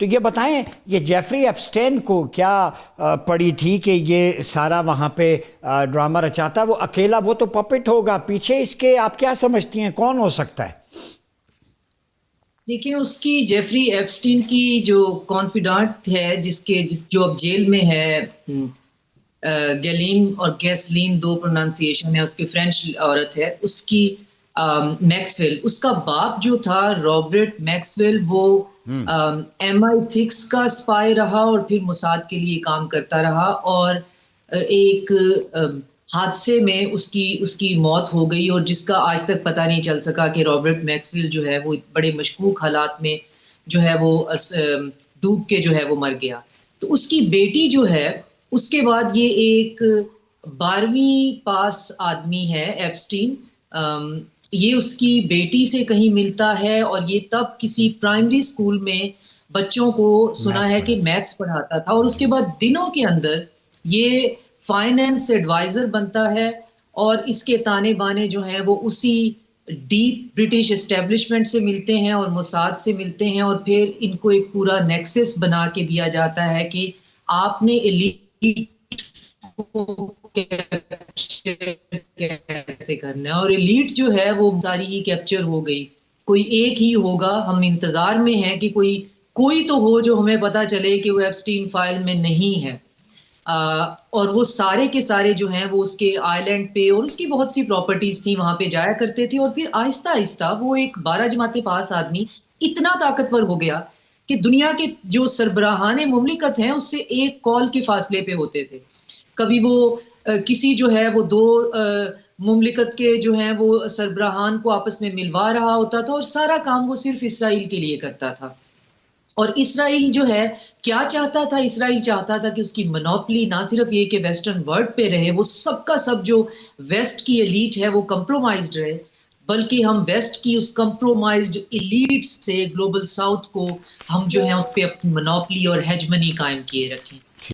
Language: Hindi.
तो ये बताएं, ये जेफरी एप्स्टेन को क्या पड़ी थी कि ये सारा वहाँ पे ड्रामा रचाता? वो अकेला, वो तो पपेट होगा, पीछे इसके आप क्या समझती हैं कौन हो सकता है? देखिए, उसकी जेफरी एप्स्टीन की जो कॉन्फिडेंट है, जो अब जेल में है, गैलीन और गैसलीन दो प्रोनाउंसिएशन है, उसकी फ्रेंच औरत है उसकी, मैक्सवेल, उसका बाप जो था रॉबर्ट मैक्सवेल, वो MI6 का स्पाई रहा और फिर मोसाद के लिए काम करता रहा। और एक हादसे में उसकी उसकी मौत हो गई, और जिसका आज तक पता नहीं चल सका कि रॉबर्ट मैक्सवेल जो है वो बड़े मशकूक हालात में जो है वो डूब के जो है वो मर गया। तो उसकी बेटी जो है, उसके बाद ये एक 12वीं पास आदमी है एप्स्टीन। ये उसकी बेटी से कहीं मिलता है, और ये तब किसी प्राइमरी स्कूल में बच्चों को सुना मैथ्स है कि पढ़ाता। मैथ्स पढ़ाता था, और उसके बाद दिनों के अंदर ये फाइनेंस एडवाइजर बनता है। और इसके ताने बाने जो हैं वो उसी डीप ब्रिटिश एस्टेब्लिशमेंट से मिलते हैं और मोसाद से मिलते हैं, और फिर इनको एक पूरा नेक्सस बना के दिया जाता है कि आपने एलीट को कैसे करना है। और एलीट जो है वो सारी ही कैप्चर हो गई, कोई एक ही होगा। हम इंतजार में हैं कि कोई कोई तो हो जो हमें पता चले कि वो एप्स्टीन फाइल में नहीं है। और वो सारे के सारे जो हैं वो उसके आइलैंड पे, और उसकी बहुत सी प्रॉपर्टीज थी, वहां पे जाया करते थे। और फिर आहिस्ता आहिस्ता वो एक 12 जमाते पास आदमी इतना ताकतवर हो गया कि दुनिया के जो सरबराहाने मुमलिकत हैं उससे एक कॉल के फासले पे होते थे। कभी वो किसी जो है वो दो मुमलिकत के जो हैं वो सरबराहान को आपस में मिलवा रहा होता था, और सारा काम वो सिर्फ इसराइल के लिए करता था। और इसराइल जो है क्या चाहता था? इसराइल चाहता था कि उसकी मोनोपोली ना सिर्फ ये कि वेस्टर्न वर्ल्ड पे रहे, वो सबका सब जो वेस्ट की एलीट है वो कंप्रोमाइज्ड रहे, बल्कि हम वेस्ट की उस कंप्रोमाइज्ड एलीट से ग्लोबल साउथ को हम जो है उस पे अपनी मोनोपोली और हेजमनी कायम किए रखें।